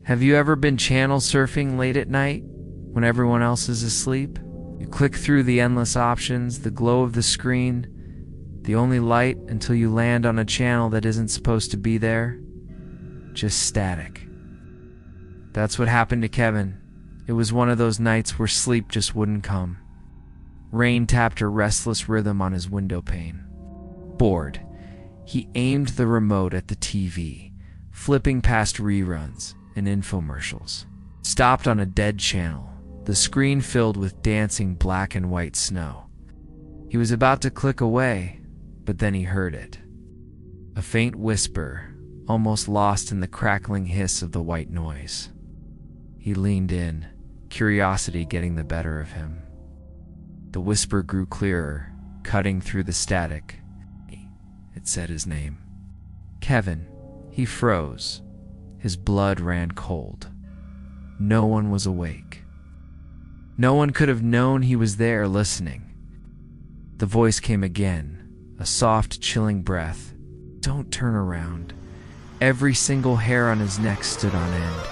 Have you ever been channel surfing late at night when everyone else is asleep? You click through the endless options, the glow of the screen, the only light until you land on a channel that isn't supposed to be there. Just static. That's what happened to Kevin. It was one of those nights where sleep just wouldn't come. Rain tapped a restless rhythm on his window pane. Bored, he aimed the remote at the TV, flipping past reruns and infomercials. Stopped on a dead channel, the screen filled with dancing black and white snow. He was about to click away, but then he heard it. A faint whisper, almost lost in the crackling hiss of the white noise. He leaned in, curiosity getting the better of him. The whisper grew clearer, cutting through the static. It said his name. Kevin. He froze. His blood ran cold. No one was awake. No one could have known he was there listening. The voice came again, a soft, chilling breath. Don't turn around. Every single hair on his neck stood on end.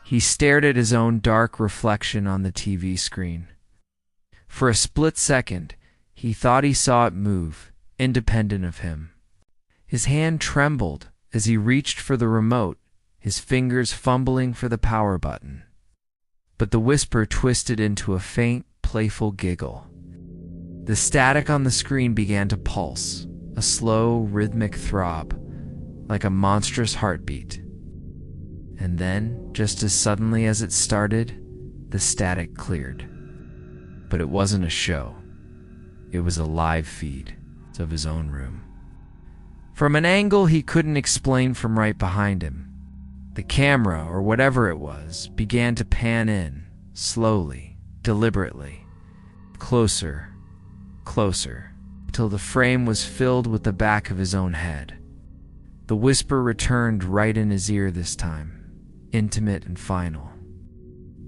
He stared at his own dark reflection on the TV screen. For a split second, he thought he saw it move, independent of him. His hand trembled as he reached for the remote, his fingers fumbling for the power button. But the whisper twisted into a faint, playful giggle. The static on the screen began to pulse, a slow, rhythmic throb, like a monstrous heartbeat. And then, just as suddenly as it started, the static cleared. But it wasn't a show. It was a live feed of his own room. From an angle he couldn't explain from right behind him, the camera, or whatever it was, began to pan in, slowly, deliberately, closer, closer, till the frame was filled with the back of his own head. The whisper returned right in his ear this time, intimate and final.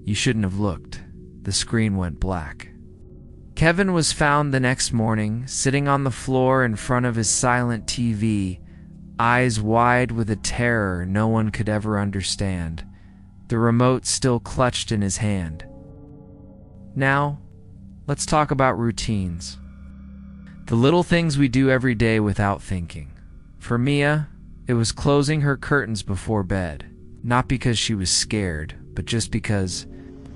You shouldn't have looked. The screen went black. Kevin was found the next morning, sitting on the floor in front of his silent TV, eyes wide with a terror no one could ever understand, the remote still clutched in his hand. Now, let's talk about routines. The little things we do every day without thinking. For Mia, it was closing her curtains before bed, not because she was scared, but just because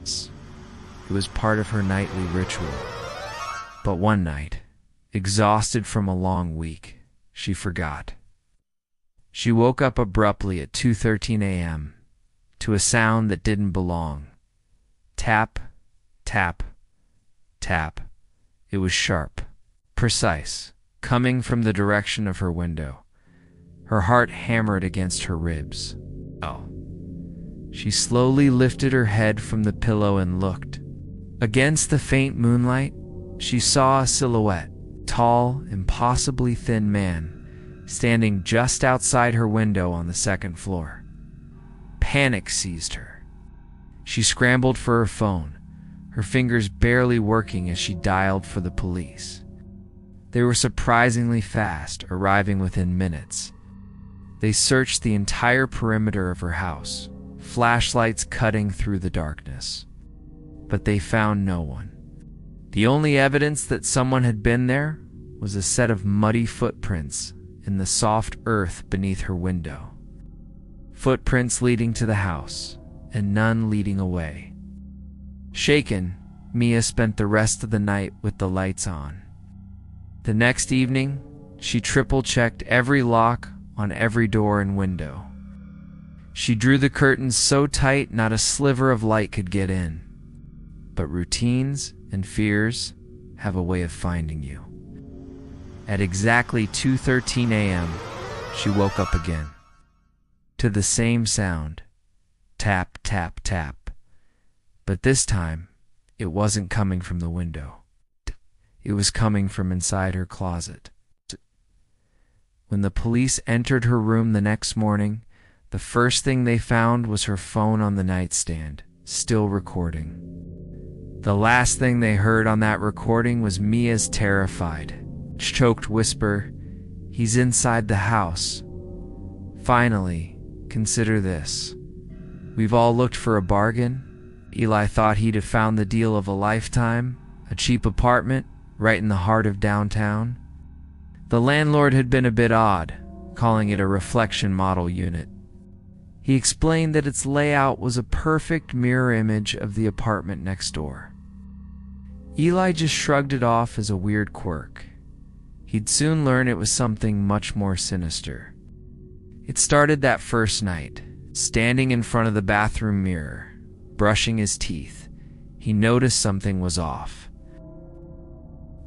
it was part of her nightly ritual. But one night, exhausted from a long week, she forgot. She woke up abruptly at 2:13 a.m. to a sound that didn't belong. Tap, tap, tap. It was sharp, precise, coming from the direction of her window. Her heart hammered against her ribs. Oh. She slowly lifted her head from the pillow and looked. Against the faint moonlight, she saw a silhouette, tall, impossibly thin man, standing just outside her window on the second floor. Panic seized her. She scrambled for her phone, her fingers barely working as she dialed for the police. They were surprisingly fast, arriving within minutes. They searched the entire perimeter of her house, flashlights cutting through the darkness. But they found no one. The only evidence that someone had been there was a set of muddy footprints in the soft earth beneath her window. Footprints leading to the house, and none leading away. Shaken, Mia spent the rest of the night with the lights on. The next evening, she triple-checked every lock on every door and window. She drew the curtains so tight not a sliver of light could get in. But routines and fears have a way of finding you. At exactly 2:13 a.m., she woke up again. To the same sound. Tap, tap, tap. But this time, it wasn't coming from the window. It was coming from inside her closet. When the police entered her room the next morning, the first thing they found was her phone on the nightstand, still recording. The last thing they heard on that recording was Mia's terrified, choked whisper, "He's inside the house." Finally, consider this. We've all looked for a bargain. Eli thought he'd have found the deal of a lifetime, a cheap apartment right in the heart of downtown. The landlord had been a bit odd, calling it a reflection model unit. He explained that its layout was a perfect mirror image of the apartment next door. Eli just shrugged it off as a weird quirk. He'd soon learn it was something much more sinister. It started that first night, standing in front of the bathroom mirror, brushing his teeth. He noticed something was off.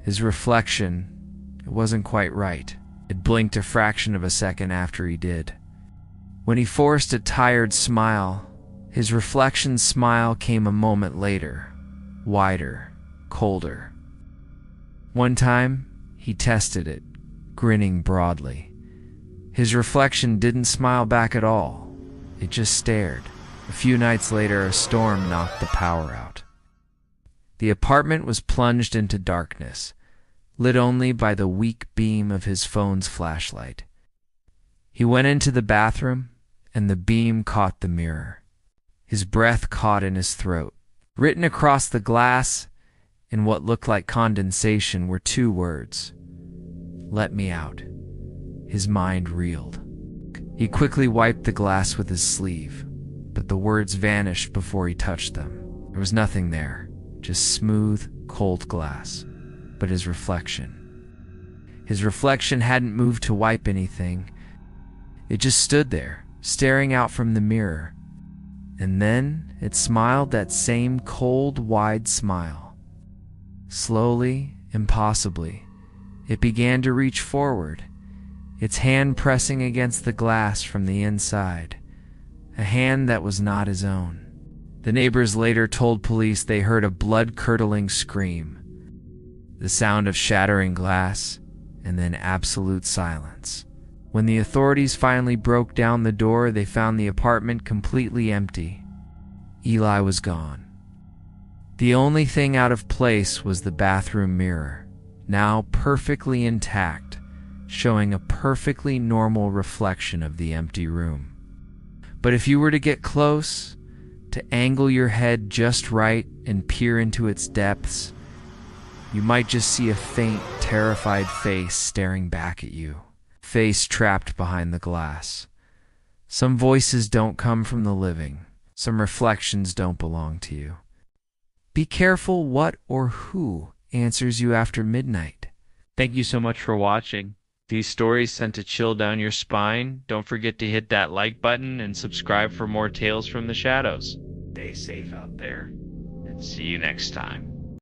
His reflection, it wasn't quite right. It blinked a fraction of a second after he did. When he forced a tired smile, his reflection's smile came a moment later, wider, colder. One time, he tested it, grinning broadly. His reflection didn't smile back at all. It just stared. A few nights later, a storm knocked the power out. The apartment was plunged into darkness, lit only by the weak beam of his phone's flashlight. He went into the bathroom, and the beam caught the mirror. His breath caught in his throat. Written across the glass, in what looked like condensation, were 2 words. "Let me out." His mind reeled. He quickly wiped the glass with his sleeve, but the words vanished before he touched them. There was nothing there, just smooth, cold glass. But his reflection. His reflection hadn't moved to wipe anything. It just stood there, staring out from the mirror. And then it smiled that same cold, wide smile. Slowly, impossibly, it began to reach forward, its hand pressing against the glass from the inside, a hand that was not his own. The neighbors later told police they heard a blood-curdling scream, the sound of shattering glass, and then absolute silence. When the authorities finally broke down the door, they found the apartment completely empty. Eli was gone. The only thing out of place was the bathroom mirror, now perfectly intact, showing a perfectly normal reflection of the empty room. But if you were to get close, to angle your head just right and peer into its depths, you might just see a faint, terrified face staring back at you, face trapped behind the glass. Some voices don't come from the living. Some reflections don't belong to you. Be careful what or who answers you after midnight. Thank you so much for watching. These stories sent a chill down your spine. Don't forget to hit that like button and subscribe for more tales from the shadows. Stay safe out there, and see you next time.